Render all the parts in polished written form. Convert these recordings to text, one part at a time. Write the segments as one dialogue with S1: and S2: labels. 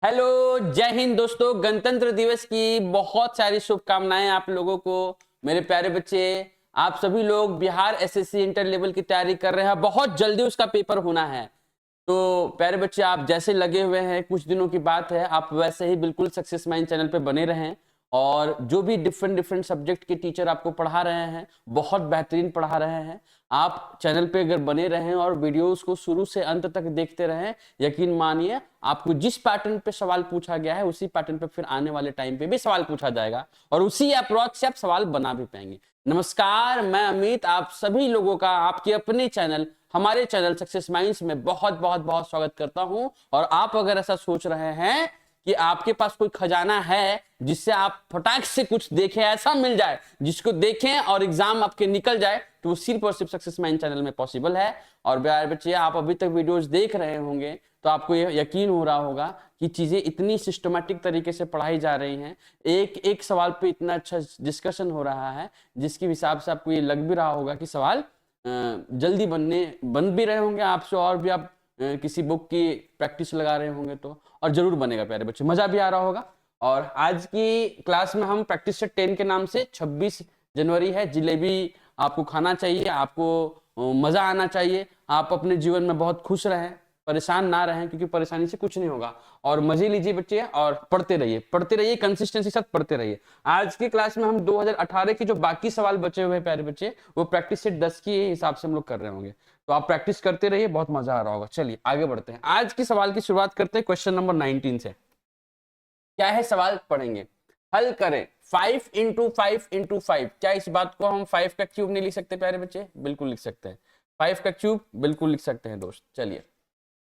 S1: Hello, जय हिंद दोस्तों। गणतंत्र दिवस की बहुत सारी शुभकामनाएं आप लोगों को। मेरे प्यारे बच्चे, आप सभी लोग बिहार एसएससी इंटर लेवल की तैयारी कर रहे हैं। बहुत जल्दी उसका पेपर होना है। तो प्यारे बच्चे, आप जैसे लगे हुए हैं, कुछ दिनों की बात है, आप वैसे ही बिल्कुल सक्सेस माइंड चैनल पे बने रहें। और जो भी डिफरेंट डिफरेंट सब्जेक्ट के टीचर आपको पढ़ा रहे हैं, बहुत बेहतरीन पढ़ा रहे हैं। आप चैनल पे अगर बने रहें और वीडियोस को शुरू से अंत तक देखते रहें, यकीन मानिए आपको जिस पैटर्न पे सवाल पूछा गया है उसी पैटर्न पे फिर आने वाले टाइम पे भी सवाल पूछा जाएगा और उसी अप्रोच से आप सवाल बना भी पाएंगे। नमस्कार, मैं अमित आप सभी लोगों का आपके अपने चैनल, हमारे चैनल सक्सेस माइंड्स में बहुत बहुत बहुत स्वागत करता हूं। और आप अगर ऐसा सोच रहे हैं कि आपके पास कोई खजाना है जिससे आप फटाक से कुछ देखें, ऐसा मिल जाए जिसको देखें और एग्जाम आपके निकल जाए, तो वो सिर्फ और सिर्फ सक्सेस माइंड चैनल में पॉसिबल है। और प्यारे बच्चे, आप अभी तक वीडियोस देख रहे होंगे तो आपको ये यकीन हो रहा होगा कि चीजें इतनी सिस्टमैटिक तरीके से पढ़ाई जा रही हैं, एक एक सवाल पे इतना अच्छा डिस्कशन हो रहा है, जिसके हिसाब से आपको ये लग भी रहा होगा कि सवाल जल्दी बन भी रहे होंगे आपसे, और भी आप किसी बुक की प्रैक्टिस लगा रहे होंगे तो, और जरूर बनेगा प्यारे बच्चे, मजा भी आ रहा होगा। और आज की क्लास में हम प्रैक्टिस सेट 10 के नाम से 26 जनवरी है, जिलेबी आपको खाना चाहिए, आपको मजा आना चाहिए, आप अपने जीवन में बहुत खुश रहें, परेशान ना रहें, क्योंकि परेशानी से कुछ नहीं होगा। और मजे लीजिए बच्चे और पढ़ते रहिए कंसिस्टेंसी के साथ पढ़ते रहिए। आज की क्लास में हम 2018 के जो बाकी सवाल बचे हुए हैं प्यारे बच्चे, वो प्रैक्टिस सेट 10 के हिसाब से हम लोग कर रहे होंगे, तो आप प्रैक्टिस करते रहिए, बहुत मजा आ रहा होगा। चलिए आगे बढ़ते हैं, आज की सवाल की शुरुआत करते हैं क्वेश्चन नंबर 19 से। क्या है सवाल, पढ़ेंगे, हल करें। 5 इंटू 5 क्या इस बात को हम 5 का क्यूब नहीं लिख सकते प्यारे बच्चे? बिल्कुल लिख सकते हैं, 5 का क्यूब बिल्कुल लिख सकते हैं दोस्त। चलिए,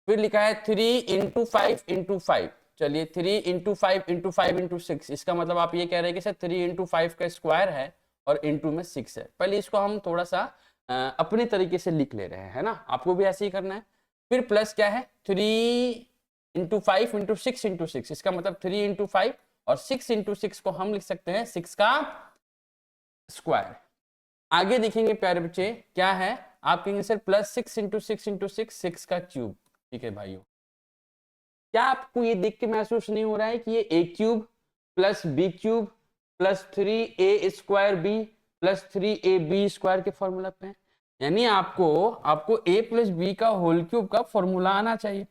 S1: फिर लिखा है 3 इंटू 5 चलिए, 3 इंटू 5 इंटू 5 इंटू 6, इसका मतलब आप ये कह रहे हैं कि सर 3 इंटू 5 का स्क्वायर है और इंटू में 6 है। पहले इसको हम थोड़ा सा अपने तरीके से लिख ले रहे हैं, है ना, आपको भी ऐसे ही करना है। फिर प्लस क्या है, 3 इंटू 5 इंटू 6 इंटू 6, इसका मतलब 3 इंटू 5 और 6 इंटू 6 को हम लिख सकते हैं 6 का स्क्वायर। आगे देखेंगे प्यारे बच्चे क्या है, आप कहेंगे सर +6 इंटू 6 इंटू 6 6 का क्यूब। ठीक है भाइयों, क्या आपको ये देख के महसूस नहीं हो रहा है कि ये A cube plus B cube plus 3a² B plus 3ab² के फॉर्मूला पे है? यानी आपको a प्लस बी का होल क्यूब का फॉर्मूला आना चाहिए।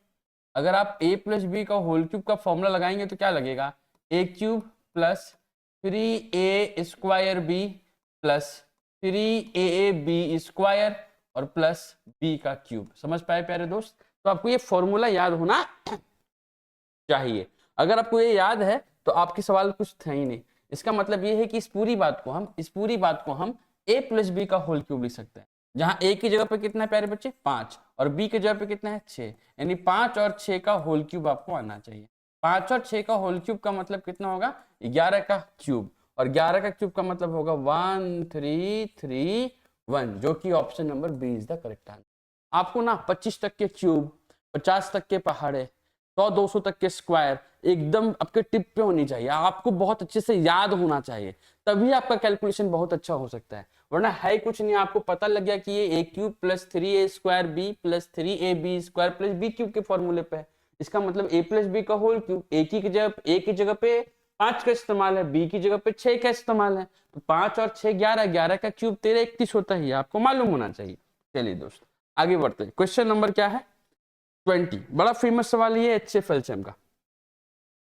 S1: अगर आप a प्लस बी का होल क्यूब का फॉर्मूला लगाएंगे तो क्या लगेगा, a cube plus 3a² B plus 3ab² और प्लस b का क्यूब। समझ पाए प्यारे दोस्त? तो आपको ये फॉर्मूला याद होना चाहिए। अगर आपको ये याद है तो आपके सवाल कुछ थे ही नहीं। इसका मतलब ये है कि इस पूरी बात को हम a प्लस बी का होल क्यूब लिख सकते हैं, जहां a की जगह पे कितना है प्यारे बच्चे, 5, और b की जगह पे कितना है, 6। यानी 5 और 6 का होल क्यूब आपको आना चाहिए। 5 और 6 का होल क्यूब का मतलब कितना होगा, 11 का क्यूब, और 11 का क्यूब का मतलब होगा 1331, जो कि option number B is the correct answer. आपको ना 25 तक के क्यूब, 50 तक के पहाड़े, 100-200 तक के स्क्वायर एकदम आपके टिप पे होनी चाहिए, आपको बहुत अच्छे से याद होना चाहिए, तभी आपका कैलकुलेशन बहुत अच्छा हो सकता है। वरना है कुछ नहीं, आपको पता लग गया कि ये A cube plus 3a² B plus 3ab² plus B cube के फॉर्मूले पे है, इसका मतलब a प्लस बी का होल क्यूब। ए की जगह पे 5 का इस्तेमाल है, बी की जगह पे 6 का इस्तेमाल है, तो 5 और 6 11, 11 का क्यूब 13 31 होता है, आपको मालूम होना चाहिए। चलिए दोस्त आगे बढ़ते हैं, क्वेश्चन नंबर क्या है, 20। बड़ा फेमस सवाल ये HCF एलसीएम का।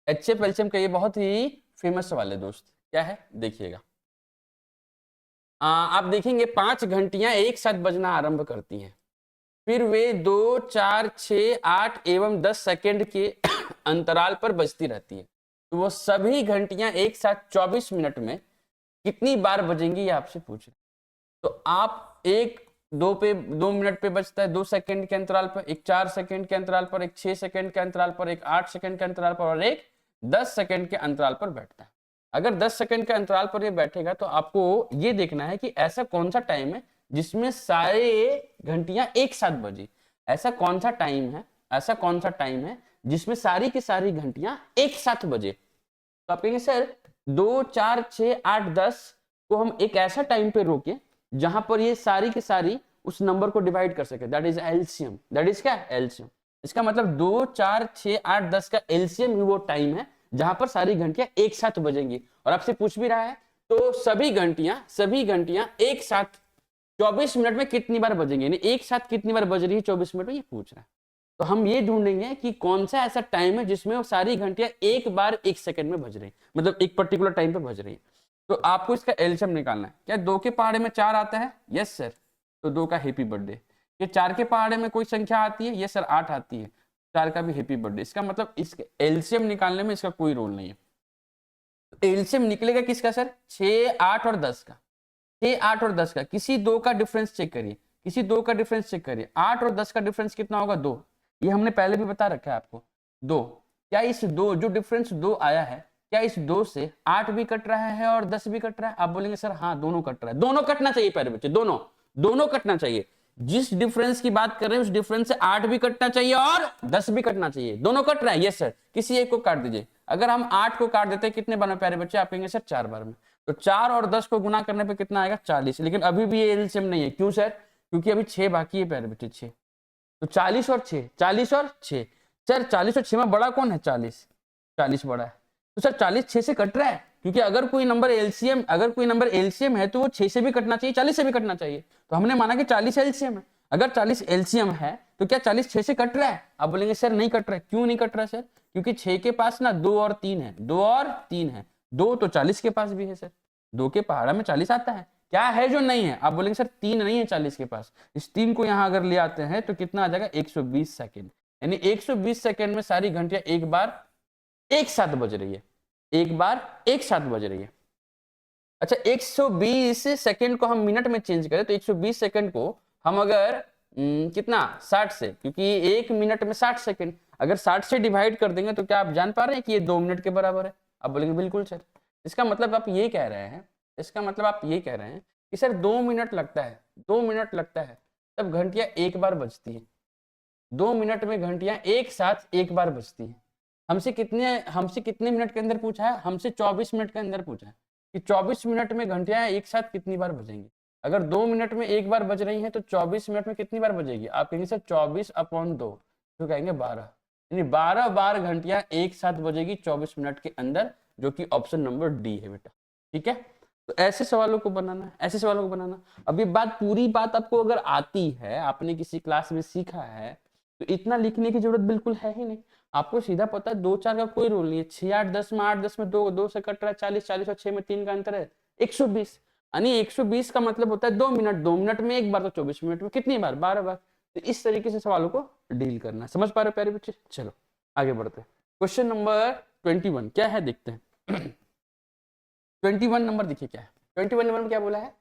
S1: HCF एलसीएम का ये बहुत ही फेमस सवाल है दोस्त। क्या है देखिएगा, आप देखेंगे 5 घंटियां एक साथ बजना आरंभ करती हैं, फिर वे 2 4 6 8 एवं 10 सेकेंड के अंतराल पर बजती रहती है। तो वो सभी घंटियां एक साथ 24 मिनट में कितनी बार बजेंगी, ये आपसे पूछ रहे। तो आप एक 2 मिनट पे बजता है, 2 सेकंड के अंतराल पर, एक 4 सेकंड के अंतराल पर, एक 6 सेकंड के अंतराल पर, एक 8 सेकंड के अंतराल पर, और एक 10 सेकंड के अंतराल पर बैठता है। अगर 10 सेकंड के अंतराल पर ये बैठेगा तो आपको ये देखना है कि ऐसा कौन सा टाइम है जिसमें सारे घंटियां एक साथ बजी। ऐसा कौन सा टाइम है जिसमें सारी की सारी घंटियां एक साथ बजे। तो आप कहेंगे सर 2 4 6 8 10 को हम एक ऐसा टाइम पे रोके जहां पर ये सारी की सारी उस नंबर को डिवाइड कर सके, that is LCM. That is क्या, एलसीएम। इसका मतलब 2, 4, 6, 8, 10 का एलसीएम ही वो टाइम है जहां पर सारी घंटियां एक साथ बजेंगी। और आपसे पूछ भी रहा है तो सभी घंटियां एक साथ 24 मिनट में कितनी बार बजेंगे, यानी एक साथ कितनी बार बज रही है 24 मिनट में, ये पूछ रहा है। तो हम ये ढूंढेंगे कि कौन सा ऐसा टाइम है जिसमें वो सारी घंटियां एक बार 1 सेकंड में बज रही है, मतलब एक पर्टिकुलर टाइम पे बज रही है। तो आपको इसका एलसीएम निकालना है। क्या 2 के पहाड़े में 4 आता है? Yes sir. तो 2 का हैप्पी बर्थडे। ये 4 के पहाड़े में कोई संख्या आती है? यस सर, 8 आती है। 4 का भी हैप्पी बर्थडे। इसका मतलब इसके एलसीएम निकालने में इसका कोई रोल नहीं है। एलसीएम निकलेगा किसका सर? 6, 8 और 10 का। 6, 8 और 10 का किसी दो का डिफरेंस चेक करिए, किसी दो का डिफरेंस चेक करिए। 8 और 10 का डिफरेंस कितना होगा? 2। ये हमने पहले भी बता रखा है आपको, 2। क्या इस दो जो डिफरेंस 2 आया है, क्या इस 2 से 8 भी कट रहा है और 10 भी कट रहा है? आप बोलेंगे सर हाँ दोनों कट रहा है। दोनों कटना चाहिए प्यारे बच्चे, दोनों कटना चाहिए। जिस डिफरेंस की बात कर रहे हैं उस डिफरेंस से 8 भी कटना चाहिए और 10 भी कटना चाहिए। दोनों कट रहा है? Yes sir. किसी एक को काट दीजिए। अगर हम 8 को काट देते हैं कितने बार में प्यारे बच्चे? आप कहेंगे सर 4 बार में। तो 4 और 10 को गुना करने पे कितना आएगा? 40। लेकिन अभी भी ये एलसीएम नहीं है। क्यों सर? क्योंकि अभी 6 बाकी है प्यारे बच्चे, 6। तो 40 और 6, 40 और 6। सर 40 और 6 में बड़ा कौन है? 40। 40 बड़ा है। तो सर 40 6 से कट रहा है, क्योंकि अगर कोई नंबर एलसीएम है तो वो 6 से भी कटना चाहिए, 40 से भी कटना चाहिए। तो हमने माना कि 40 एलसीएम है। अगर 40 एलसीएम है तो क्या 40 6 से कट रहा है? आप बोलेंगे सर नहीं कट रहा है। क्यों नहीं कट रहा है सर? क्योंकि 6 के पास ना 2 और 3 है, 2 और 3 है। 2 तो 40 के पास भी है सर। 2 के पहाड़ा में 40 आता है। क्या है जो नहीं है? आप बोलेंगे सर 3 नहीं है 40 के पास। इस 3 को यहां अगर ले आते हैं तो कितना आ जाएगा? 120 सेकेंड। यानी 120 सेकेंड में सारी घंटियां एक बार एक साथ बज रही है, एक बार एक साथ बज रही है। अच्छा 120 सेकंड को हम मिनट में चेंज करें तो 120 सेकंड को हम अगर कितना 60 से, क्योंकि 1 मिनट में 60 सेकंड, अगर 60 से डिवाइड कर देंगे तो क्या आप जान पा रहे हैं कि ये 2 मिनट के बराबर है? आप बोलेंगे बिल्कुल सर। इसका मतलब आप ये कह रहे हैं, कि सर 2 मिनट लगता है, 2 मिनट लगता है तब घंटियां एक बार बजती है। 2 मिनट में घंटियां एक साथ एक बार बजती हैं। हमसे कितने मिनट के अंदर पूछा है? हमसे 24 मिनट के अंदर पूछा है कि 24 मिनट में घंटियां एक साथ कितनी बार बजेंगी। अगर 2 मिनट में एक बार बज रही हैं तो 24 मिनट में कितनी बार बजेगी? आप कहेंगे सर 24/2, तो कहेंगे 12, यानी 12 बार घंटियां एक साथ बजेगी 24 मिनट के अंदर, जो कि ऑप्शन नंबर डी है बेटा। ठीक है, तो ऐसे सवालों को बनाना। अब ये पूरी बात आपको अगर आती है, आपने किसी क्लास में सीखा है, तो इतना लिखने की जरूरत बिल्कुल है ही नहीं। आपको सीधा पता है 2 4 का कोई रूल नहीं है। 6 8 10 में 8 10 में 2 से कट रहा है 40, 40 और 6 में 3 का अंतर है 120। यानी 120 का मतलब होता है 2 मिनट, 2 मिनट में एक बार, तो 24 मिनट में कितनी बार? 12 बार। तो इस तरीके से सवालों को डील करना। समझ पा रहे हो प्यारे बच्चे? चलो आगे बढ़ते हैं। क्वेश्चन नंबर 21 क्या है देखते हैं। 21 नंबर देखिए क्या है। 21 नंबर में क्या बोला है?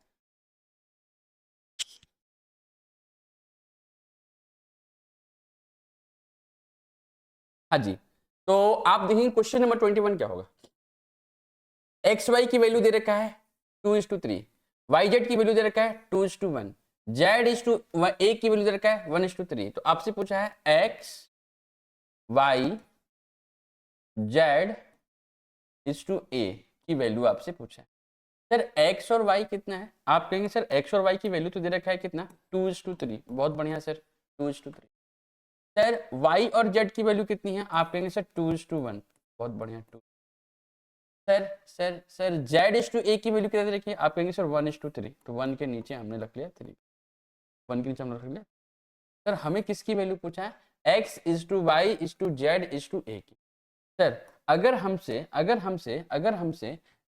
S1: हाँ जी, तो आप देखिए क्वेश्चन नंबर 21 क्या होगा। एक्स वाई की वैल्यू दे रखा है 2:3, वाई जेड की वैल्यू दे रखा है 2:1, जेड ए की वैल्यू दे रखा है 1:3। तो आपसे पूछा है एक्स वाई जेड ए की वैल्यू आपसे पूछा है। सर एक्स और वाई कितना है? आप कहेंगे सर एक्स और वाई की वैल्यू तो दे रखा है कितना? 2:3। बहुत बढ़िया सर, 2:3। सर वाई और जेड की वैल्यू कितनी है? आप कहेंगे सर 2:1। बहुत बढ़िया, 2। सर Z/A की वैल्यू कितना दे रखी है? आप कहेंगे सर 1:3। तो 1 के नीचे हमने रख लिया 3, 1 के नीचे हमने रख लिया। सर हमें किसकी वैल्यू पूछा है? X/Y/Z/A की। सर अगर हमसे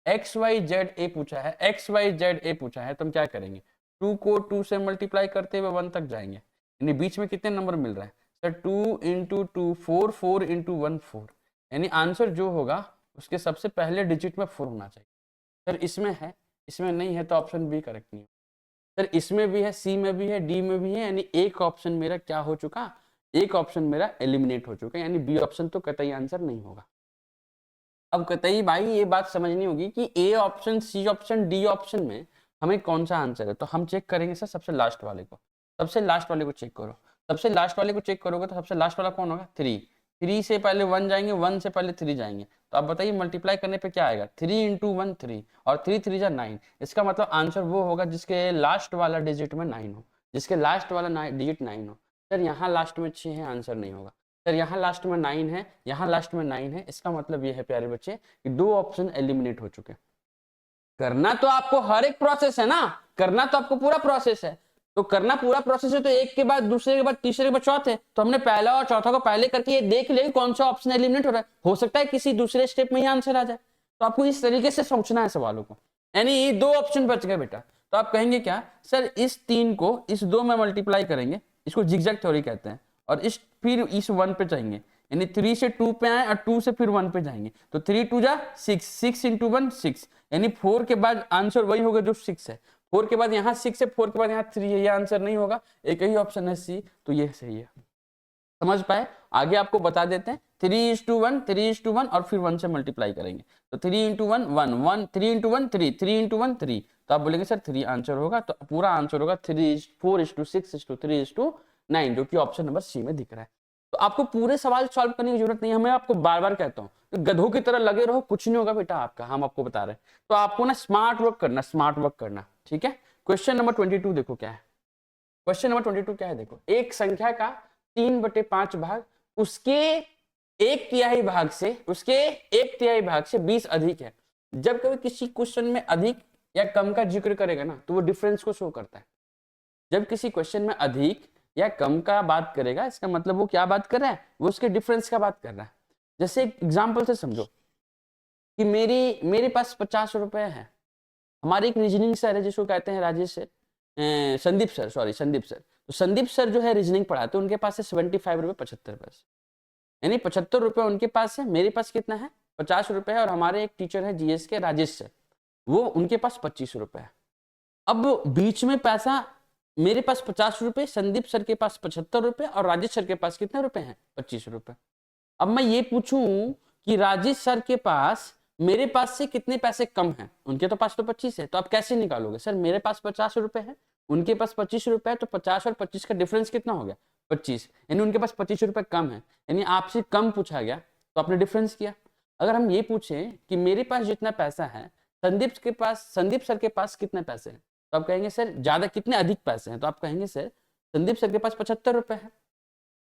S1: XYZA पूछा है, XYZA पूछा है तो हम क्या करेंगे? 2 को 2 से मल्टीप्लाई करते हुए 1 तक जाएंगे, यानी बीच में कितने नंबर मिल रहा है? सर 2 × 2 4, 4 × 1 4, यानी आंसर जो होगा उसके सबसे पहले डिजिट में 4 होना चाहिए। सर इसमें है, इसमें नहीं है तो ऑप्शन बी करेक्ट नहीं है। सर इसमें भी है, सी में भी है, डी में भी है, यानी एक ऑप्शन मेरा क्या हो चुका? एक ऑप्शन मेरा एलिमिनेट हो चुका है, यानी बी ऑप्शन तो कतई आंसर नहीं होगा। अब कतई भाई ये बात समझनी होगी कि A option, C option, D option में हमें कौन सा आंसर है। तो हम चेक करेंगे सर सबसे लास्ट वाले को। सबसे लास्ट वाले को चेक करो। सबसे लास्ट वाले को चेक करोगे तो सबसे लास्ट वाला कौन होगा? 3। 3 से पहले 1 जाएंगे, 1 से पहले 3 जाएंगे। तो आप बताइए मल्टीप्लाई करने पे क्या आएगा? 3 × 1 3 और 3 3 जा 9। इसका मतलब आंसर वो होगा जिसके लास्ट वाला डिजिट में 9 हो, जिसके लास्ट वाला डिजिट 9 हो। सर यहाँ लास्ट में 6 है, आंसर नहीं होगा। सर यहाँ लास्ट में 9 है, यहाँ लास्ट में 9 है, इसका मतलब ये है प्यारे बच्चे कि 2 ऑप्शन एलिमिनेट हो चुके। करना तो आपको हर एक प्रोसेस है ना, करना तो आपको पूरा प्रोसेस है, तो करना पूरा प्रोसेस है, तो एक के बाद दूसरे के बाद तीसरे के बाद चौथे, तो हमने पहला और चौथा को पहले करके ये देख लिया कौन सा ऑप्शन एलिमिनेट हो रहा है, हो सकता है किसी दूसरे स्टेप में ही आंसर आ जाए। तो आपको इस तरीके से सोचना है सवालों को, यानी 2 ऑप्शन बच गए बेटा, तो आप कहेंगे क्या सर, इस 3 को इस 2 में मल्टीप्लाई करेंगे, इसको जिगजैग थ्योरी कहते हैं, और फिर इस 1 पे जाएंगे, यानी 3 से 2 पे आए और 2 से फिर 1 पे जाएंगे, तो 3 2 जा 6, 6 इंटू 1 6, यानी 4 के बाद आंसर वही होगा जो 6 है, 4 के बाद यहाँ 6 है, 4 के बाद यहाँ 3 है, ये आंसर नहीं होगा, एक ही ऑप्शन है सी, तो ये सही है। समझ पाए? आगे आपको बता देते हैं, 3:1, 3:1 और फिर 1 से मल्टीप्लाई करेंगे, तो 3 इंटू 1 1 1, 3 इंटू 1 3, 3 इंटू 1 3, तो आप बोलेंगे सर 3 आंसर होगा, तो पूरा आंसर होगा 4:6:3:9, जो कि ऑप्शन नंबर सी में दिख रहा है। तो आपको पूरे सवाल सॉल्व करने की जरूरत नहीं है, मैं आपको बार बार कहता हूँ तो गधों की तरह लगे रहो, कुछ नहीं होगा बेटा आपका, हम आपको बता रहे हैं। तो आपको ना स्मार्ट वर्क करना, ठीक है। क्वेश्चन नंबर 22 देखो क्या है, क्वेश्चन नंबर 22 क्या है देखो, एक संख्या का 3/5 भाग उसके 1/3 भाग से 20 अधिक है। जब कभी किसी क्वेश्चन में अधिक या कम का जिक्र करेगा ना, तो वो डिफरेंस को शो करता है। जब किसी क्वेश्चन में अधिक या कम का बात करेगा, इसका मतलब वो क्या बात कर रहा है, वो उसके डिफरेंस का बात कर रहा है। जैसे एक एग्जाम्पल से समझो कि मेरे पास 50 रुपए है, हमारे एक रीजनिंग सर है जिसको कहते हैं राजेश सर, संदीप सर, तो संदीप सर जो है रीजनिंग पढ़ाते हैं, उनके पास है 75 रुपये 75 पैसे, यानी 75 रुपये उनके पास है, मेरे पास कितना है 50 रुपये है, और हमारे एक टीचर है जीएस के राजेश सर, वो उनके पास 25 रुपये है। अब बीच में पैसा, मेरे पास 50 रुपये, संदीप सर के पास 75 रुपये और राजेश सर के पास कितने रुपए हैं 25 रुपये। अब मैं ये पूछूं कि राजेश सर के पास मेरे पास से कितने पैसे कम हैं, उनके तो पास तो 25 है, तो आप कैसे निकालोगे, सर मेरे पास 50 रुपये है, उनके पास 25 रुपये है, तो 50 और 25 का डिफरेंस कितना हो गया 25, यानी उनके पास 25 रुपये कम है, यानी आपसे कम पूछा गया तो आपने डिफरेंस किया। अगर हम ये पूछें कि मेरे पास जितना पैसा है, संदीप सर के पास कितने पैसे हैं, तो आप कहेंगे सर ज्यादा, कितने अधिक पैसे हैं, तो आप कहेंगे सर संदीप सर के पास 75 रुपये है,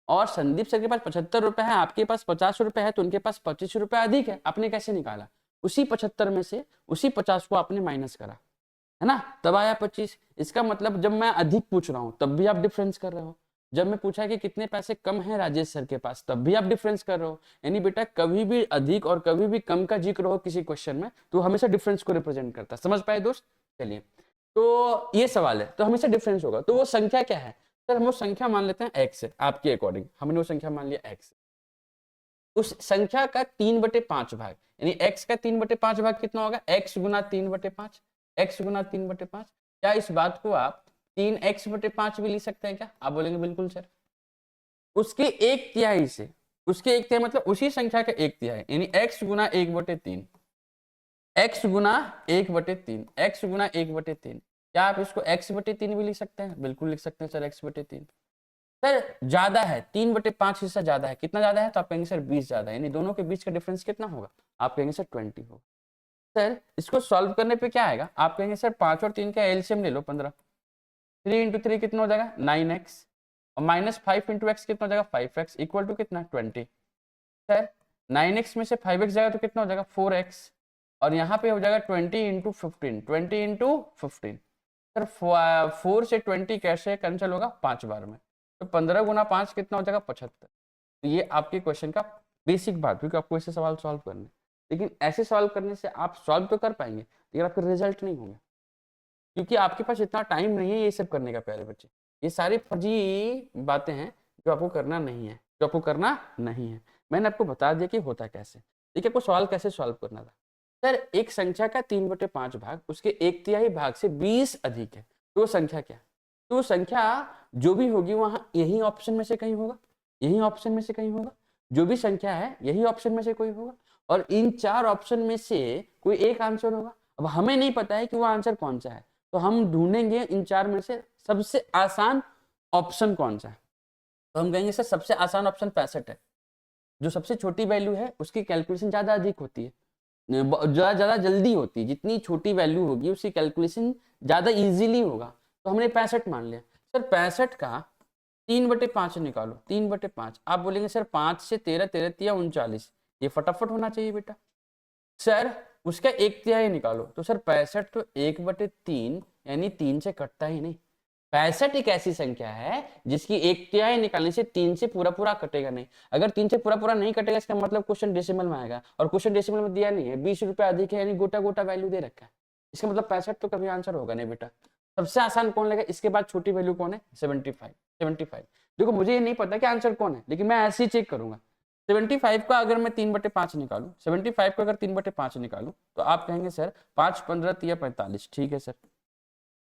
S1: और संदीप सर के पास 75 रुपये है, आपके पास 50 रुपये है, तो उनके पास 25 रुपये अधिक है। आपने कैसे निकाला, उसी 75 में से उसी 50 को आपने माइनस करा, है ना, तब आया 25। इसका मतलब जब मैं अधिक पूछ रहा हूं तब भी आप डिफरेंस कर रहे हो, जब मैं पूछा कि कितने पैसे कम है राजेश सर के पास, तब भी आप डिफरेंस कर रहे हो। यानी बेटा कभी भी अधिक और कभी भी कम का जिक्र हो किसी क्वेश्चन में, तो हमेशा डिफरेंस को रिप्रेजेंट करता है। समझ पाए दोस्त? चलिए, तो ये सवाल है, तो हमेशा डिफरेंस होगा। तो वो संख्या क्या है सर, हम वो संख्या मान लेते हैं x है, आपके अकॉर्डिंग हमने वो संख्या मान लिया x। उस संख्या का 3/5 भाग, यानी x का 3/5 भाग कितना होगा, x गुना 3/5, x गुना 3/5। क्या इस बात को आप 3x/5 भी लिख सकते हैं क्या? आप बोलेंगे बिल्कुल सर। उसके 1/3 से, उसके 1/3 मतलब उसी संख्या का 1/3, यानी x गुना 1/3, x गुना 1/3, x गुना 1/3। क्या आप इसको x/3 भी लिख सकते हैं? बिल्कुल लिख सकते हैं सर, x/3। सर ज्यादा है, 3/5 हिस्सा ज्यादा है, कितना ज्यादा है, तो आप कहेंगे सर 20 ज्यादा है, यानी दोनों के बीच का डिफरेंस कितना होगा, आप कहेंगे सर 20 होगा। सर इसको सॉल्व करने पे क्या आएगा, आप कहेंगे सर 5 और 3 का एलसीएम ले लो 15, 3 इंटू 3 कितना हो जाएगा 9x, और -5 इंटू x कितना हो जाएगा 5x, इक्वल टू कितना 20। सर 9x में से 5x जाएगा तो कितना हो जाएगा 4x, और यहाँ पे हो जाएगा 20 इंटू 15, 20 इंटू 15। सर 4 से 20 कैसे कैंसिल होगा 5 बार में, तो 15 गुना 5 कितना हो जाएगा 75। तो ये आपके क्वेश्चन का बेसिक बात, क्योंकि आपको ऐसे सवाल सॉल्व करने, लेकिन ऐसे सवाल करने से आप सॉल्व तो कर पाएंगे लेकिन आपका रिजल्ट नहीं होगा, क्योंकि आपके पास इतना टाइम नहीं है ये सब करने का प्यारे बच्चे। ये सारी फर्जी बातें हैं जो आपको करना नहीं है, मैंने आपको बता दिया कि होता कैसे। देखिए आपको सवाल कैसे सॉल्व करना था। सर एक संख्या का 3/5 भाग उसके 1/3 भाग से 20 अधिक है, तो वो संख्या क्या? तो संख्या जो भी होगी वहां यही ऑप्शन में से कहीं होगा, जो भी संख्या है यही ऑप्शन में से कोई होगा, और इन 4 ऑप्शन में से कोई एक आंसर होगा। अब हमें नहीं पता है कि वो आंसर कौन सा है, तो हम ढूंढेंगे इन 4 में से सबसे आसान ऑप्शन कौन सा है, तो हम कहेंगे सर सबसे आसान ऑप्शन 65 है। जो सबसे छोटी वैल्यू है उसकी कैलकुलेशन ज्यादा अधिक होती है, ज्यादा जल्दी होती है, जितनी छोटी वैल्यू होगी उसकी कैलकुलेशन ज्यादा इजीली होगा, तो हमने 65 मान लिया। सर 65 का 3/5 निकालो, 3/5। आप बोलेंगे सर 5 से 13, 13 तिया 39, ये फटाफट होना चाहिए बेटा। सर उसका 1/3 निकालो, तो सर 65 तो 1/3 यानी 3 से कटता ही नहीं। 65 एक ऐसी संख्या है जिसकी 1/3 निकालने से 3 से पूरा पूरा कटेगा नहीं। अगर 3 से पूरा पूरा नहीं कटेगा इसका मतलब क्वेश्चन डेसिमल में आएगा, और क्वेश्चन डेसिमल में दिया नहीं है, 20 रुपए अधिक है यानी गोटा गोटा वैल्यू दे रखा है, इसका मतलब 65 तो कभी आंसर होगा नहीं बेटा। सबसे आसान कौन लेगा, इसके बाद छोटी वैल्यू कौन है, 75। देखो मुझे ये नहीं पता कि आंसर कौन है, लेकिन मैं ऐसे ही चेक करूंगा। 75 का अगर मैं 3/5 निकालू, 75 का अगर 3/5 निकालू तो आप कहेंगे सर 5 15 तिया 45, ठीक है सर।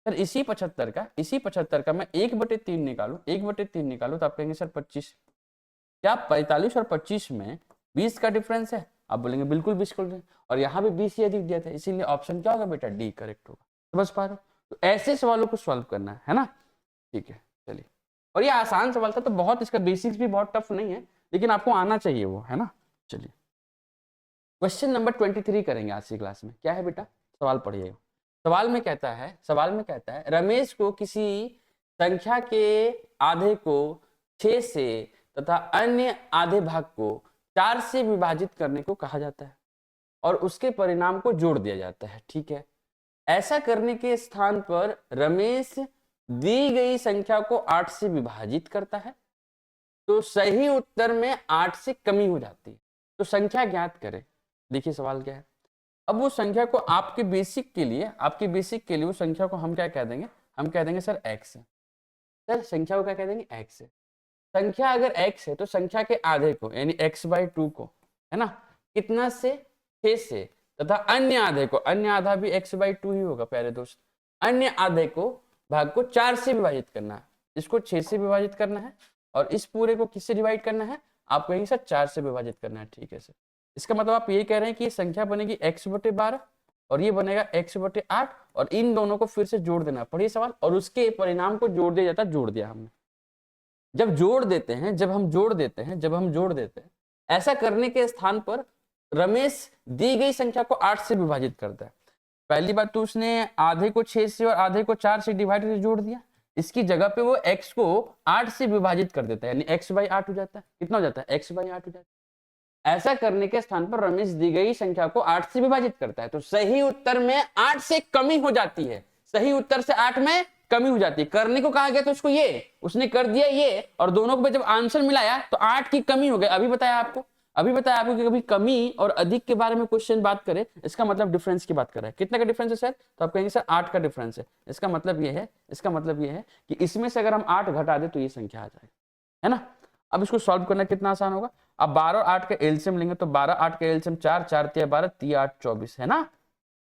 S1: सर इसी 75 का मैं 1/3 निकालू, 1/3 निकालू तो आप कहेंगे सर 25। क्या 45 और 25 में 20 का डिफरेंस है, आप बोलेंगे बिल्कुल 20 का, और यहाँ भी 20 ही अधिक दिया था, इसीलिए ऑप्शन क्या होगा बेटा, डी करेक्ट होगा। समझ पा रहे हो? तो ऐसे सवालों को सॉल्व करना है ना, ठीक है चलिए। और ये आसान सवाल था, तो बहुत इसका बेसिक्स भी बहुत टफ नहीं है, लेकिन आपको आना चाहिए वो, है ना। चलिए क्वेश्चन नंबर 23 करेंगे आज की क्लास में। क्या है बेटा, सवाल पढ़िएगा। सवाल में कहता है रमेश को किसी संख्या के आधे को 6 से तथा अन्य आधे भाग को 4 से विभाजित करने को कहा जाता है और उसके परिणाम को जोड़ दिया जाता है, ठीक है। ऐसा करने के स्थान पर रमेश दी गई संख्या को 8 से विभाजित करता है तो सही उत्तर में 8 से कमी हो जाती है, तो संख्या ज्ञात करें। देखिए सवाल क्या है। अब वो संख्या को आपके बेसिक के लिए वो संख्या को हम क्या कह देंगे, हम कह देंगे सर x है। सर संख्या को क्या कह देंगे, x है। संख्या अगर x है तो संख्या के आधे को यानी x/2 को, है ना, कितना से, 6 से, तथा अन्य आधे को, अन्य आधा भी x/2 ही होगा प्यारे दोस्त, अन्य आधे को भाग को 4 से विभाजित करना है। इसको 6 से विभाजित करना है और इस पूरे को किससे डिवाइड करना है, आप कहेंगे सर 4 से विभाजित करना है, ठीक है सर। इसका मतलब आप ये कह रहे हैं कि ये संख्या बनेगी x/12 और ये बनेगा x/8 और इन दोनों को फिर से जोड़ देना। पढ़िए सवाल, और उसके परिणाम को जोड़ दिया जाता है, जोड़ दिया हमने। जब हम जोड़ देते हैं, ऐसा करने के स्थान पर रमेश दी गई संख्या को 8 से विभाजित करता है। पहली बात तो उसने आधे को 6 से और आधे को 4 से डिवाइड करके जोड़ दिया, इसकी जगह पे वो x को 8 से विभाजित कर देता है यानी x/8 हो जाता है। कितना हो जाता है, x/8 हो जाता है। ऐसा करने के स्थान पर रमेश दी गई संख्या को 8 से विभाजित करता है तो सही उत्तर में 8 से कमी हो जाती है, सही उत्तर से 8 में कमी हो जाती है। करने को कहा गया तो उसको ये, उसने कर दिया ये, और दोनों को जब आंसर मिलाया तो 8 की कमी हो गई। अभी बताया आपको कि कभी कमी और अधिक के बारे में क्वेश्चन बात करे, इसका मतलब डिफरेंस की बात कर रहा है। कितने का डिफरेंस है सर, तो आप कहेंगे सर 8 का डिफरेंस है। इसका मतलब ये है कि इसमें से अगर हम 8 घटा दे तो ये संख्या आ जाएगी, है ना। अब इसको सॉल्व करना कितना आसान होगा। अब 12 और 8 का एलसीएम लेंगे तो 12 8 का एलसीएम 4, 4 तिया 12, 3 8 24, है ना।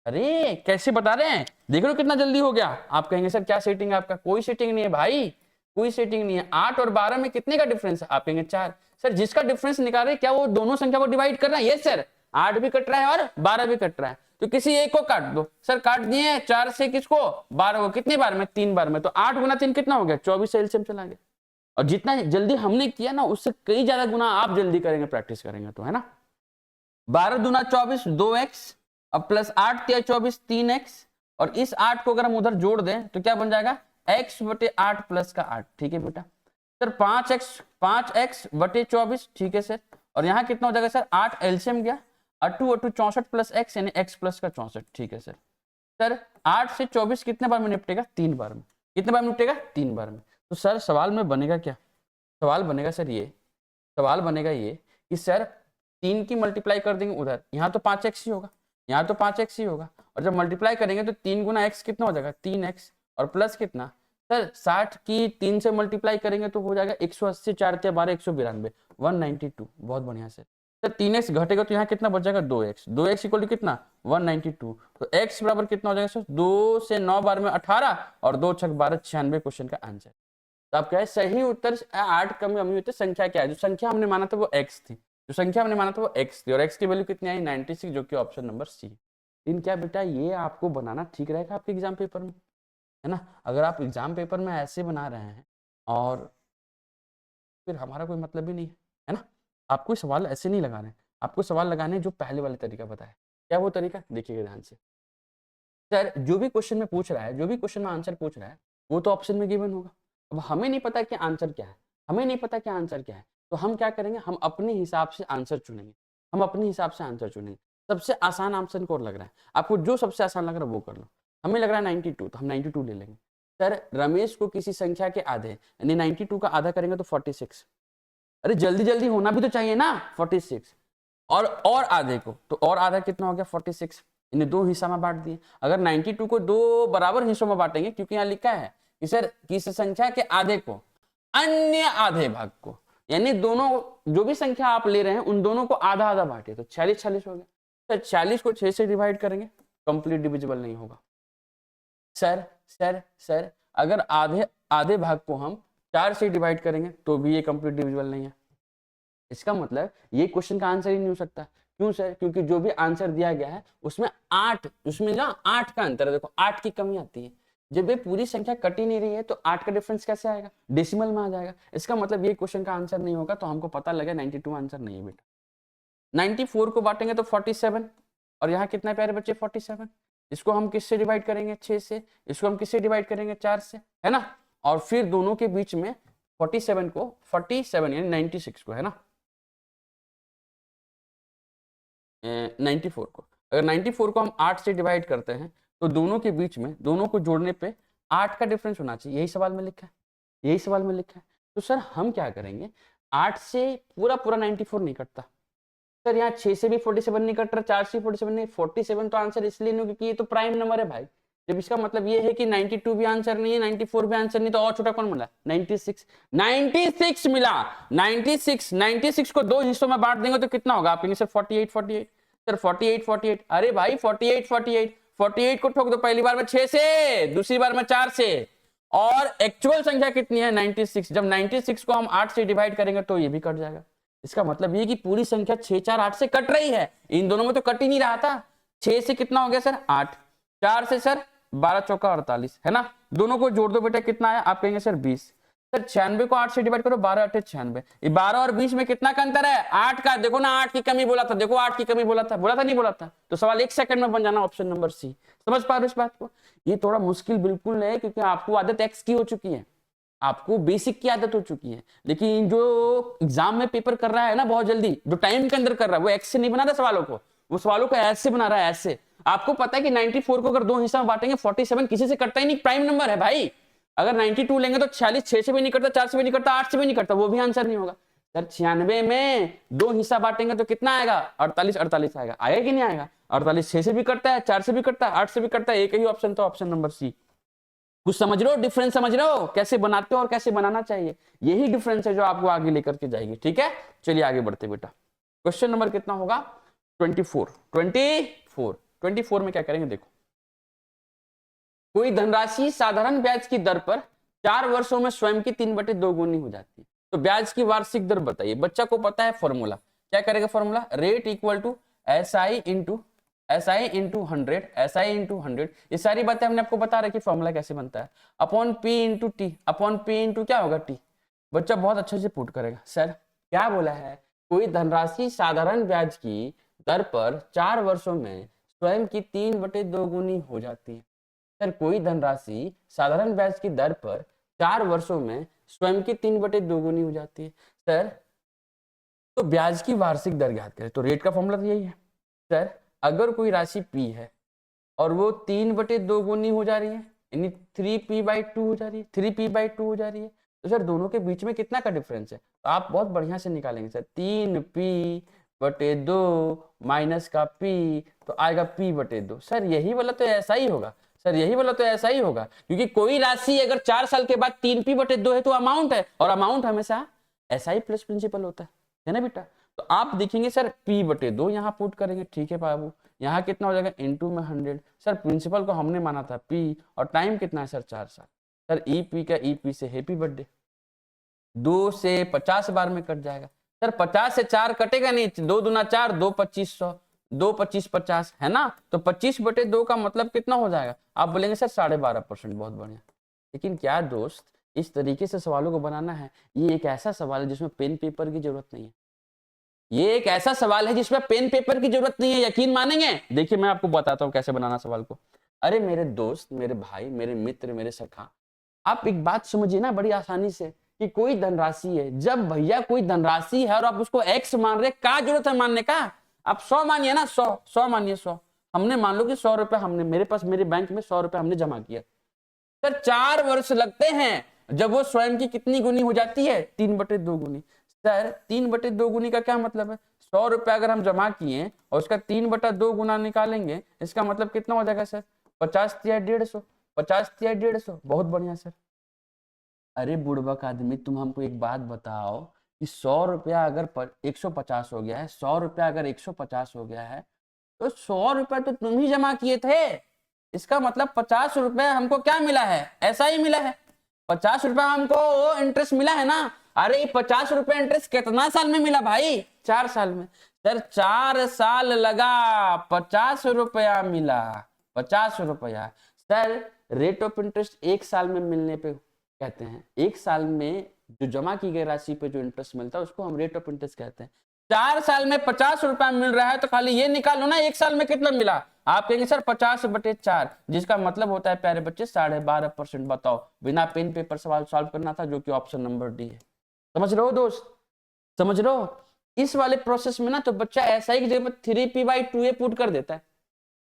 S1: अरे कैसे बता रहे हैं, देख लो कितना जल्दी हो गया। आप कहेंगे सर क्या सेटिंग है आपका, कोई सेटिंग नहीं है भाई, कोई सेटिंग नहीं है। 8 और 12 में कितने का डिफरेंस है, आप कहेंगे 4। सर जिसका डिफरेंस निकाल रहे क्या वो दोनों संख्या को डिवाइड करना है, यस सर। 8 भी कट रहा है और 12 भी कट रहा है, तो किसी एक को काट दो। सर काट दिए 4 से किसको, 12 को, कितने बार में, 3 बार में, तो 8 गुना 3 कितना हो गया, 24 से एलसीएम चला गया। और जितना जल्दी हमने किया ना उससे कई ज्यादा गुना आप जल्दी करेंगे, प्रैक्टिस करेंगे तो, है ना। 12 दूना 24 2x, अब प्लस 8 तिया 24 3x, और इस 8 को अगर हम उधर जोड़ दें तो क्या बन जाएगा, x/8 प्लस का 8, ठीक है बेटा। सर 5x बटे 24, ठीक है सर। और यहाँ कितना हो जाएगा सर, 8 एलसीएम गया, 8 8 64 प्लस x यानी x प्लस का 64, ठीक है सर। सर 8 से 24 कितने बार में निपटेगा, 3 बार में। कितने बार में निपटेगा, 3 बार में। तो सर सवाल में बनेगा क्या, सवाल बनेगा सर ये, सवाल बनेगा ये कि सर 3 की मल्टीप्लाई कर देंगे उधर, यहाँ तो 5x ही होगा, यहाँ तो 5x ही होगा, और जब मल्टीप्लाई करेंगे तो 3 गुना x कितना हो जाएगा, 3x, और प्लस कितना सर 60 की 3 से मल्टीप्लाई करेंगे तो हो जाएगा 180, 4 तिया 12 192, 192। बहुत बढ़िया सर। सर 3x घटेगा तो यहाँ कितना बच जाएगा, 2x, 2x इक्वल टू कितना, 192। तो x बराबर कितना हो जाएगा सर, 2 से 9 बार में 18 और 2 छक 12, 96 क्वेश्चन का आंसर। तो आप क्या है, सही उत्तर 8 कमी होती है। संख्या क्या है, जो संख्या हमने माना था वो x थी, और x की वैल्यू कितनी आई, 96, जो कि ऑप्शन नंबर सी। लेकिन क्या बेटा ये आपको बनाना ठीक रहेगा आपके एग्जाम पेपर में, है ना। अगर आप एग्जाम पेपर में ऐसे बना रहे हैं और फिर हमारा कोई मतलब भी नहीं है ना। आपको सवाल ऐसे नहीं लगाने, आपको सवाल लगाने जो पहले वाले तरीका बताया। क्या वो तरीका, देखिएगा ध्यान से। सर जो भी क्वेश्चन में पूछ रहा है, जो भी क्वेश्चन में आंसर पूछ रहा है वो तो ऑप्शन में गिवन होगा। अब हमें नहीं पता कि आंसर क्या है, हमें नहीं पता कि आंसर क्या है, तो हम क्या करेंगे, हम अपने हिसाब से आंसर चुनेंगे, हम अपने हिसाब से आंसर चुनेंगे। सबसे आसान आंसर कौन लग रहा है आपको, जो सबसे आसान लग रहा है वो कर लो। हमें लग रहा है 92, तो हम 92 ले लेंगे। सर रमेश को किसी संख्या के आधे यानी 92 का आधा करेंगे तो 46। अरे जल्दी जल्दी होना भी तो चाहिए ना, 46 और आधे को, तो और आधा कितना हो गया 46। इन्हें दो हिस्सा में बांट दिए। अगर 92 को दो बराबर हिस्सों में बांटेंगे, क्योंकि यहाँ लिखा है कि सर किस संख्या के आधे को अन्य आधे भाग को, यानी दोनों जो भी संख्या आप ले रहे हैं उन दोनों को आधा आधा बांटे, तो 46 हो गया। सर 40 को 6 से डिवाइड करेंगे, कंप्लीट डिविजिबल नहीं होगा। सर सर सर अगर आधे आधे भाग को हम 4 से डिवाइड करेंगे तो भी ये कंप्लीट डिविजिबल नहीं है। इसका मतलब ये क्वेश्चन का आंसर ही नहीं हो सकता। क्यों सर? क्योंकि जो भी आंसर दिया गया है उसमें 8, उसमें ना 8 का अंतर है। देखो 8 की कमी आती है, जब ये पूरी संख्या कट ही नहीं रही है तो 8 का डिफरेंस कैसे आएगा, डेसिमल में आ जाएगा। इसका मतलब ये क्वेश्चन का आंसर नहीं होगा, तो हमको पता लगे 92 आंसर नहीं है बेटा। 94 को बांटेंगे तो 47, और यहाँ कितना प्यारे बच्चे 47। इसको हम किससे डिवाइड करेंगे 6 से, इसको हम किससे डिवाइड करेंगे 4 से, है ना। और फिर दोनों के बीच में 47 को 47 यानी 96 को, है ना 94 को, अगर 94 को हम 8 से डिवाइड करते हैं तो दोनों के बीच में, दोनों को जोड़ने पे 8 का डिफरेंस होना चाहिए। यही सवाल में लिखा है, यही सवाल में लिखा है। तो सर हम क्या करेंगे, 8 से पूरा पूरा 94 नहीं कटता सर, यहाँ 6 से भी 47 नहीं कट रहा, 4 से 47 नहीं, 47 तो आंसर इसलिए नहीं क्योंकि ये तो प्राइम नंबर है भाई। जब इसका मतलब ये है कि 92 भी आंसर नहीं है, 94 भी आंसर नहीं, तो और छोटा कौन मिला 96, 96 मिला। 96 को दो हिस्सों में बांट देंगे तो कितना होगा आपके सर 48 सर 48 अरे भाई 48 को ठोक दो, पहली बार में 6 से, दूसरी बार में 4 से, और एक्चुअल संख्या कितनी है 96। जब 96 को हम 8 से डिवाइड करेंगे तो ये भी कट जाएगा। इसका मतलब ये कि पूरी संख्या 6 4 8 से कट रही है, इन दोनों में तो कट ही नहीं रहा था। 6 से कितना हो गया सर 8, 4 से सर 12 चौका 48, है ना। दोनों को जोड़ दो बेटा, कितना आया आप कहेंगे सर 20। सर 96 को 8 से डिवाइड करो, 12 8 96, ये 12 और 20 में कितना का अंतर है 8 का। देखो ना 8 की कमी बोला था, देखो 8 की कमी बोला था नहीं बोला था। तो सवाल 1 सेकंड में बन जाना, ऑप्शन नंबर सी। समझ पा रहे हो इस बात को? ये थोड़ा मुश्किल बिल्कुल नहीं है, क्योंकि आपको आदत एक्स की हो चुकी है, आपको बेसिक की आदत हो चुकी है। लेकिन जो एग्जाम में पेपर कर रहा है ना बहुत जल्दी, जो टाइम के अंदर कर रहा है, वो एक्स से नहीं बना रहा सवालों को, वो सवालों को ऐसे बना रहा है ऐसे। आपको पता है कि 94 को अगर दो हिस्सा में बांटेंगे 47 किसी से कटता ही नहीं, प्राइम नंबर है भाई। अगर 92 लेंगे तो 46 6 से भी नहीं करता, 4 से भी नहीं करता, 8 से भी नहीं करता, वो भी आंसर नहीं होगा। सर 96 में दो हिस्सा बांटेंगे तो कितना आएगा 48 आएगा, आएगा कि नहीं आएगा? 48 6 से भी करता है, 4 से भी करता है, 8 से भी करता है, एक ही ऑप्शन तो ऑप्शन नंबर सी। कुछ समझ रहे हो, डिफरेंस समझ रहे हो कैसे बनाते हो और कैसे बनाना चाहिए? यही डिफरेंस है जो आपको आगे लेकर के जाएगी। ठीक है, चलिए आगे बढ़ते बेटा। क्वेश्चन नंबर कितना होगा 24 में क्या करेंगे देखो। कोई धनराशि साधारण ब्याज की दर पर 4 वर्षों में स्वयं की 3/2 गुनी हो जाती है, तो ब्याज की वार्षिक दर बताइए। बच्चा को पता है फॉर्मूला, क्या करेगा formula, rate equal to SI into 100, ये सारी बातें हमने आपको बता रखी, फॉर्मूला कैसे बनता है, upon P into T, upon P into क्या होगा टी। बच्चा बहुत अच्छे से पुट करेगा। सर क्या बोला है, कोई धनराशि साधारण ब्याज की दर पर 4 वर्षों में स्वयं की 3/2 गुनी हो जाती है। सर कोई धनराशि साधारण ब्याज की दर पर 4 वर्षों में स्वयं की 3/2 गुनी हो जाती है। सर तो ब्याज की वार्षिक दर ज्ञात करें, तो रेट का फॉर्मूला तो यही है। सर अगर कोई राशि P है और वो 3/2 गुनी हो जा रही है, यानी 3P/2 हो जा रही है, 3P/2 हो जा रही है, तो सर दोनों के बीच में कितना का डिफरेंस है, तो आप बहुत बढ़िया से निकालेंगे। सर 3P/2 माइनस का P, तो आएगा P/2। सर यही वाला तो ऐसा ही होगा, सर यही वाला तो ऐसा ही होगा, क्योंकि कोई राशि अगर 4 साल के बाद 3P/2 है तो अमाउंट है, और अमाउंट हमेशा SI प्लस प्रिंसिपल होता है ना बेटा। तो आप देखेंगे सर P/2 यहाँ पुट करेंगे, ठीक है बाबू, यहाँ कितना हो जाएगा इनटू में 100। सर प्रिंसिपल को हमने माना था P, और टाइम कितना है सर 4 साल। सर EP का EP से हैप्पी बर्थडे, 2 से 50 बार में कट जाएगा। सर 50 से 4 कटेगा नहीं, 2 दूना 4, 2 2500, 2 25 50, है ना। तो 25/2 का मतलब कितना हो जाएगा, आप बोलेंगे सर 12.5%, बहुत बढ़िया। लेकिन क्या दोस्त, इस तरीके से सवालों को बनाना है, ये एक ऐसा सवाल है जिसमें पेन पेपर की जरूरत नहीं है। ये एक ऐसा सवाल है जिसमें पेन पेपर की जरूरत नहीं है, यकीन मानेंगे। देखिए मैं आपको बताता हूं कैसे बनाना सवाल को। अरे मेरे दोस्त, मेरे भाई, मेरे मित्र, मेरे सखा, आप एक बात समझिए ना बड़ी आसानी से कि कोई धनराशि है, जब भैया कोई धनराशि है और आप उसको एक्स मान रहे, क्या जरूरत है मानने का? आप 100 मानिए ना, 100 मानिए, 100 हमने मान लो कि 100 रुपए हमने मेरे पास मेरे बैंक में 100 रुपए हमने जमा किया सर, 4 वर्ष लगते हैं जब वो स्वयं की कितनी गुनी हो जाती है? 3/2 गुनी। सर 3/2 गुनी का क्या मतलब है? 100 रुपए अगर हम जमा किए और उसका 3/2 गुना निकालेंगे, इसका मतलब कितना हो जाएगा सर? 50 या 150, 50 या 150। बहुत बढ़िया सर। अरे बुड़बक आदमी, तुम हमको एक बात बताओ कि 100 रुपया अगर 150 हो गया है, 100 रुपया अगर 150 हो गया है, तो 100 रुपया तो तुम ही जमा किए थे। इसका मतलब 50 रुपए हमको क्या मिला है? ऐसा ही मिला है। 50 रुपया हमको इंटरेस्ट मिला है ना। अरे 50 रुपए इंटरेस्ट कितना साल में मिला भाई? 4 साल में। सर 4 साल लगा, 50 रुपया मिला, 50 रुपया। सर रेट ऑफ इंटरेस्ट 1 साल में मिलने पे कहते हैं, 1 साल में जो जमा की गई राशि पे जो इंटरेस्ट मिलता है उसको हम रेट ऑफ इंटरेस्ट कहते हैं। 4 साल में 50 रुपया मिल रहा है तो खाली ये निकालो ना 1 साल में कितना मिला। आप कहेंगे सर 50/4, जिसका मतलब होता है प्यारे बच्चे 12.5%। बताओ, बिना पेन पेपर सवाल सॉल्व करना था, जो कि ऑप्शन नंबर डी है। समझ रहे हो दोस्त? समझ रहे हो? इस वाले प्रोसेस में ना तो बच्चा ऐसा ही की जगह 3p/2a पुट कर देता है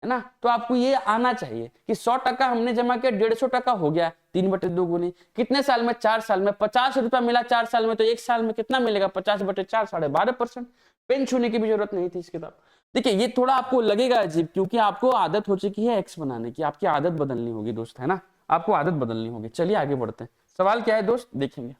S1: ना। तो आपको ये आना चाहिए कि 100 टका हमने जमा किया, 150 टका हो गया 3/2 गुनी। कितने साल में? 4 साल में। 50 रुपया मिला 4 साल में, तो 1 साल में कितना मिलेगा? 50/4, 12.5%। पेन छूने की भी जरूरत नहीं थी इस किताब। देखिए ये थोड़ा आपको लगेगा अजीब, क्योंकि आपको आदत हो चुकी है एक्स बनाने की, आपकी आदत बदलनी होगी दोस्त, है ना। आपको आदत बदलनी होगी। चलिए आगे बढ़ते हैं। सवाल क्या है दोस्त, देखेंगे।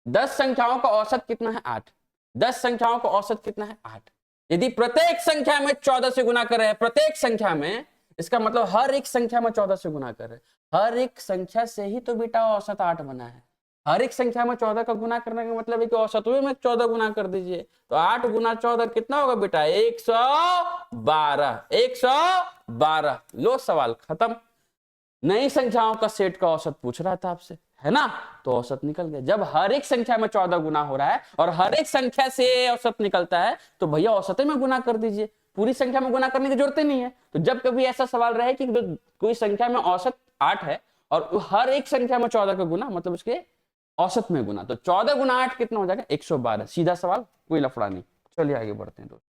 S1: 10 संख्याओं का औसत कितना है? 8। 10 संख्याओं का औसत कितना है? 8। यदि प्रत्येक संख्या में 14 से गुना कर रहे हैं, प्रत्येक संख्या में, इसका मतलब हर एक संख्या में 14 से गुना कर रहे हैं। हर एक संख्या से ही तो बेटा औसत 8 बना है। हर एक संख्या में 14 का गुना करने का मतलब है कि औसत में 14 गुना कर दीजिए, तो 8 गुना 14 कितना होगा बेटा? 112। 112। लो सवाल खत्म। नई संख्याओं का सेट का औसत पूछ रहा था आपसे, है ना। तो औसत निकल गया। जब हर एक संख्या में 14 गुना हो रहा है और हर एक संख्या से औसत निकलता है, तो भैया औसत में गुना कर दीजिए, पूरी संख्या में गुना करने की जरूरत ही नहीं है। तो जब कभी ऐसा सवाल रहे कि कोई संख्या में औसत 8 है और हर एक संख्या में 14 का गुना, मतलब उसके औसत में गुना, तो 14 गुना 8 कितना हो जाएगा? 112। सीधा सवाल, कोई लफड़ा नहीं। चलिए आगे बढ़ते हैं दोस्तों।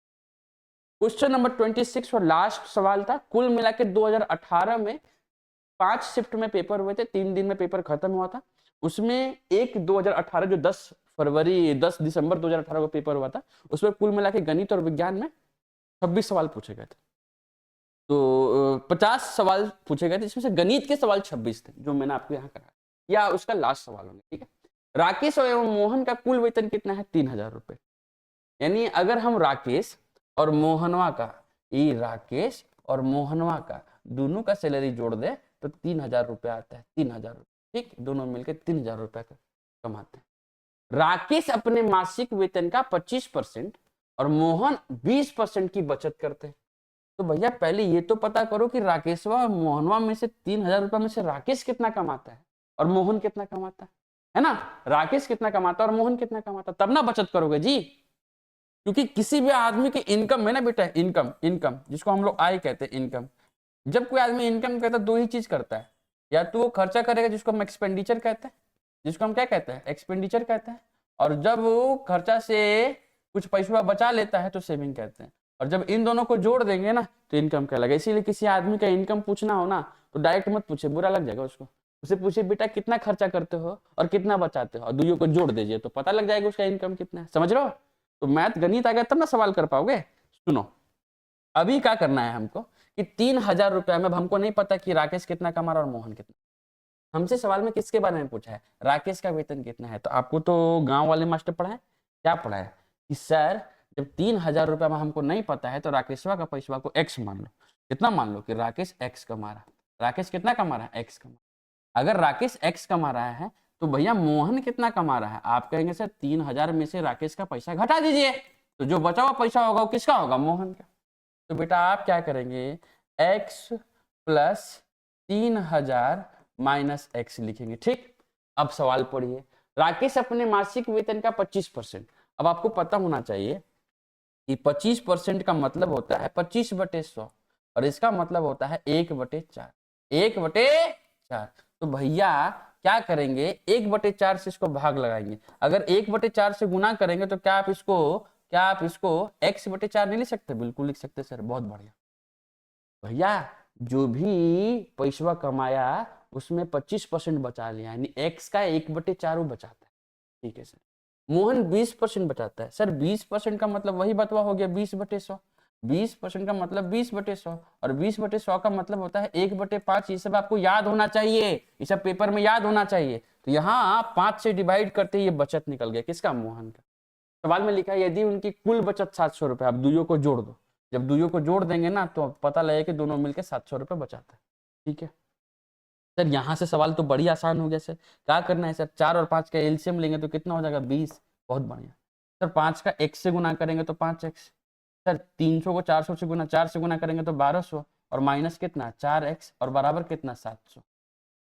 S1: क्वेश्चन नंबर 26 और लास्ट सवाल था। कुल मिलाकर 2018 में 5 शिफ्ट में पेपर हुए थे, 3 दिन में पेपर खत्म हुआ था। उसमें एक 2018 जो 10 दिसंबर 2018 को पेपर हुआ था, उसमें कुल मिला के गणित और विज्ञान में 26 सवाल पूछे गए थे। तो 50 सवाल पूछे गए थे, जिसमें से गणित के सवाल 26 थे, जो मैंने आपको यहाँ करा, या उसका लास्ट सवाल होंगे। ठीक है। राकेश और मोहन का कुल वेतन कितना है? 3000 रुपए। यानी अगर हम राकेश और मोहनवा का, ये राकेश और मोहनवा का दोनों का सैलरी जोड़ दे तो 3000 रुपया आता है। 3000 रुपये, ठीक, दोनों मिलकर 3000 रुपया कमाते हैं। राकेश अपने मासिक वेतन का 25% और मोहन 20% की बचत करते हैं। तो भैया पहले ये तो पता करो कि राकेशवा और मोहनवा में से 3000 रुपया में से राकेश कितना कमाता है और मोहन कितना कमाता है ना। राकेश कितना कमाता है और मोहन कितना कमाता है, तब ना बचत करोगे जी। क्योंकि किसी भी आदमी की इनकम है ना बेटा, इनकम, इनकम जिसको हम लोग आय कहते हैं, इनकम। जब कोई आदमी इनकम करता है, दो ही चीज करता है, या तो वो खर्चा करेगा जिसको हम एक्सपेंडिचर कहते हैं, जिसको हम क्या कहते हैं? एक्सपेंडिचर कहते हैं। और जब वो खर्चा से कुछ पैसा बचा लेता है तो सेविंग कहते हैं। और जब इन दोनों को जोड़ देंगे ना तो इनकम कहलाएगा। इसीलिए किसी आदमी का इनकम पूछना हो ना तो डायरेक्ट मत पूछे, बुरा लग जाएगा उसको। उसे पूछिए बेटा कितना खर्चा करते हो और कितना बचाते हो, और दोनों को जोड़ दीजिए तो पता लग जाएगा उसका इनकम कितना है। समझ रहे हो? तो मैथ गणित आ गया तब ना सवाल कर पाओगे। सुनो, अभी क्या करना है हमको कि 3000 रुपया में, हमको नहीं पता कि राकेश कितना कमा रहा और मोहन कितना। हमसे सवाल में किसके बारे में पूछा है? राकेश का वेतन कितना है। तो आपको तो गांव वाले मास्टर पढ़ाए, क्या पढ़ाए कि सर जब 3000 रुपया में हमको नहीं पता है तो राकेशवा का पैसा को एक्स मान लो। कितना मान लो? कि राकेश एक्स कमा रहा है। राकेश कितना कमा रहा है? एक्स कमा। अगर राकेश एक्स कमा रहा है तो भैया मोहन कितना कमा रहा है? आप कहेंगे सर 3000 में से राकेश का पैसा घटा दीजिए, तो जो बचा हुआ पैसा होगा वो किसका होगा? मोहन का। तो बेटा आप क्या करेंगे? x प्लस 3000 माइनस एक्स लिखेंगे। ठीक। अब सवाल पढ़िए। राकेश अपने मासिक वेतन का 25%। अब आपको पता होना चाहिए कि 25% का मतलब होता है 25/100 और इसका मतलब होता है 1/4। 1/4। तो भैया क्या करेंगे, 1/4 से इसको भाग लगाएंगे। अगर 1/4 से गुना करेंगे तो क्या आप इसको x/4 नहीं लिख सकते? बिल्कुल लिख सकते सर, बहुत बढ़िया। भैया जो भी पैसा कमाया उसमें 25% बचा लिया, यानी x का 1/4 वो बचाता है। ठीक है सर। मोहन 20% बचाता है। सर 20% का मतलब वही बतवा हो गया 20/100। 20% का मतलब 20/100 और 20/100 का मतलब होता है 1/5। ये सब आपको याद होना चाहिए, ये सब पेपर में याद होना चाहिए। तो यहाँ 5 से डिवाइड करते ये बचत निकल गया, किसका? मोहन का। सवाल में लिखा है यदि उनकी कुल बचत 700 रुपए, अब दुइयों को जोड़ दो। जब दुइयों को जोड़ देंगे ना तो पता लगेगा कि दोनों मिलकर 700 रुपए बचाता है। ठीक है सर, यहाँ से सवाल तो बड़ी आसान हो गया सर। क्या करना है सर, 4 और 5 का एलसीएम लेंगे तो कितना हो जाएगा? 20। बहुत बढ़िया सर। 5 का x से गुना करेंगे तो 5x। सर 300 को 400 से गुना 4 से गुना करेंगे तो 1200 और माइनस कितना? 4x और बराबर कितना? 700।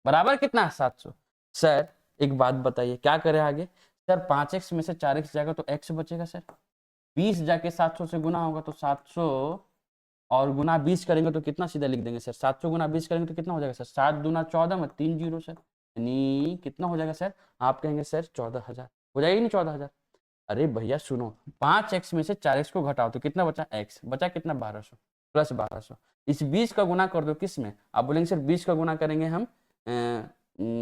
S1: बराबर कितना? 700। सर एक बात बताइए क्या करें आगे? सर 5x में से 4x जाएगा तो x बचेगा सर। 20 जाके 700 से गुना होगा तो 700 और गुना 20 करेंगे तो कितना सीधा लिख देंगे सर? 700 गुना 20 करेंगे तो कितना हो जाएगा सर? 7 दूना 14 में 3 जीरो सर, यानी कितना हो जाएगा सर? आप कहेंगे सर 14,000 हो जाएगी नहीं 14,000? अरे भैया सुनो, 5x में से 4x को घटाओ तो कितना बचा? x बचा कितना? 1200 प्लस 1200। इस 20 का गुना कर दो किस में? आप बोलेंगे सर 20 का गुना करेंगे हम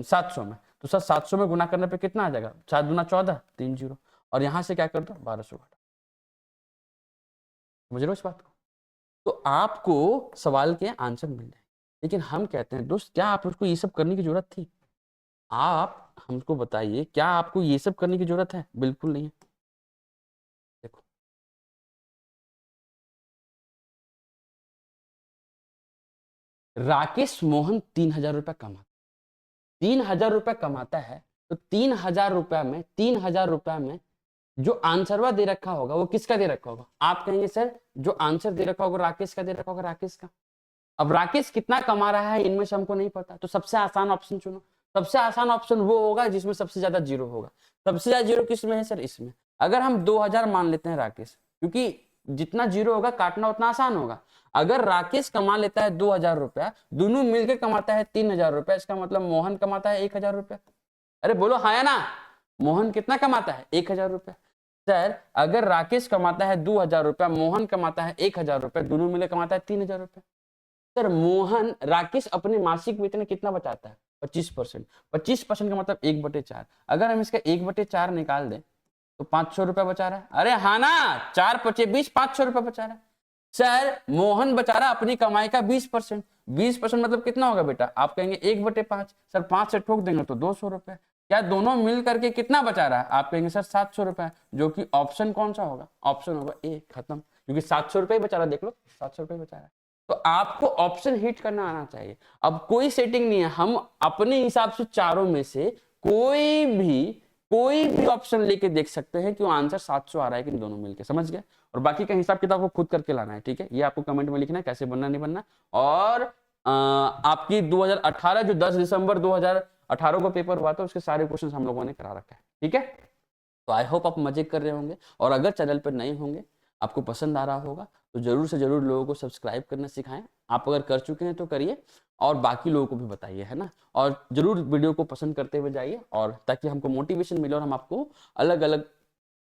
S1: 700 में, तो सर 700 में गुना करने पे कितना आ जाएगा? 7 दूना 14 3 जीरो और यहाँ से क्या कर दो? 1200 घटा। समझ रहे हो इस बात को? तो आपको सवाल के आंसर मिल जाए। लेकिन हम कहते हैं दोस्त क्या आप उसको ये सब करने की जरूरत थी? आप हमको बताइए क्या आपको ये सब करने की जरूरत है? बिल्कुल नहीं है। देखो राकेश मोहन 3,000 रुपया कमाता, 3,000 रुपया कमाता है तो 3,000 रुपया में 3,000 रुपया में जो आंसरवा दे रखा होगा वो किसका दे रखा होगा? आप कहेंगे सर जो आंसर दे रखा होगा राकेश का दे रखा होगा, राकेश का। अब राकेश कितना कमा रहा है इनमें से हमको नहीं पता, तो सबसे आसान ऑप्शन चुनो। सबसे आसान ऑप्शन वो होगा जिसमें सबसे ज्यादा जीरो होगा। सबसे ज्यादा जीरो किसमें है सर? इसमें। अगर हम 2,000 मान लेते हैं राकेश, क्योंकि जितना जीरो होगा काटना उतना आसान होगा। अगर राकेश कमा लेता है 2,000 रुपया, दोनों मिलकर कमाता है 3,000 रुपया, इसका मतलब मोहन कमाता है 1,000 रुपया। अरे बोलो हाँ या ना? मोहन कितना कमाता है? 1,000 रुपया। सर अगर राकेश कमाता है 2,000 रुपया, मोहन कमाता है 1,000 रुपया, दोनों मिलकर कमाता है 3,000 रुपया। सर मोहन राकेश अपने मासिक वेतन में कितना बचाता है? 25%। 25% का मतलब 1/4। अगर हम इसका 1/4 निकाल दें तो 500 रुपया बचा रहा है। अरे हाँ ना, 4 × 5 = 20, 500 रुपया बचा रहा है। सर मोहन बचा रहा है अपनी कमाई का 20%। 20% मतलब कितना होगा बेटा? आप कहेंगे 1/5। सर 5 से ठोक देंगे तो 200 रुपया। क्या दोनों मिल करके कितना बचा रहा है? आप कहेंगे सर 700 रुपया, जो कि ऑप्शन कौन सा होगा? ऑप्शन होगा ए, खत्म। क्योंकि 700 रुपये बचा रहा है, देख लो 700 रुपये बचा रहा है। तो आपको ऑप्शन हिट करना आना चाहिए। अब कोई सेटिंग नहीं है, हम अपने हिसाब से चारों में से कोई भी ऑप्शन लेके देख सकते हैं कि वो आंसर 700 आ रहा है कि दोनों मिलके। समझ गए? और बाकी का हिसाब किताब को खुद करके लाना है। ठीक है, ये आपको कमेंट में लिखना है कैसे बनना नहीं बनना। और आपकी 2018 जो 10 दिसंबर 2018 को पेपर हुआ था उसके सारे क्वेश्चन हम लोगों ने करा रखा है। ठीक है, तो आई होप आप मजे कर रहे होंगे। और अगर चैनल पर नए होंगे, आपको पसंद आ रहा होगा, तो जरूर से जरूर लोगों को सब्सक्राइब करना सिखाएं। आप अगर कर चुके हैं तो करिए और बाकी लोगों को भी बताइए, है ना। और जरूर वीडियो को पसंद करते हुए जाइए, और ताकि हमको मोटिवेशन मिले और हम आपको अलग अलग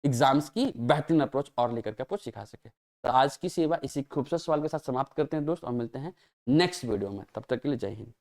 S1: एग्जाम्स की बेहतरीन अप्रोच और लेकर के आपको सिखा सके। तो आज की सेवा इसी खूबसूरत सवाल के साथ समाप्त करते हैं दोस्त, और मिलते हैं नेक्स्ट वीडियो में। तब तक के लिए जय हिंद।